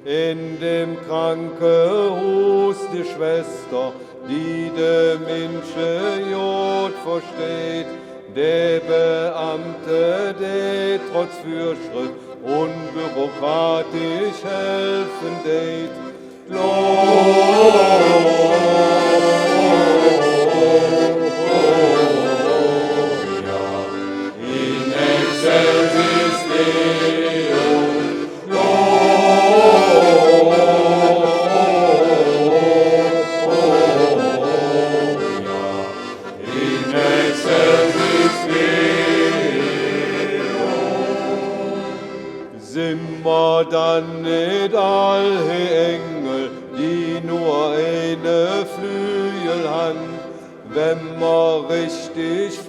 In dem Krankenhaus die Schwester, die de Menschen Jod versteht, der Beamte, der trotz Fürschritt unbürokratisch helfen tät. Gloria in excelsis Deo. Sind wir dann nicht alle Engel, die nur eine Flügel haben, wenn wir richtig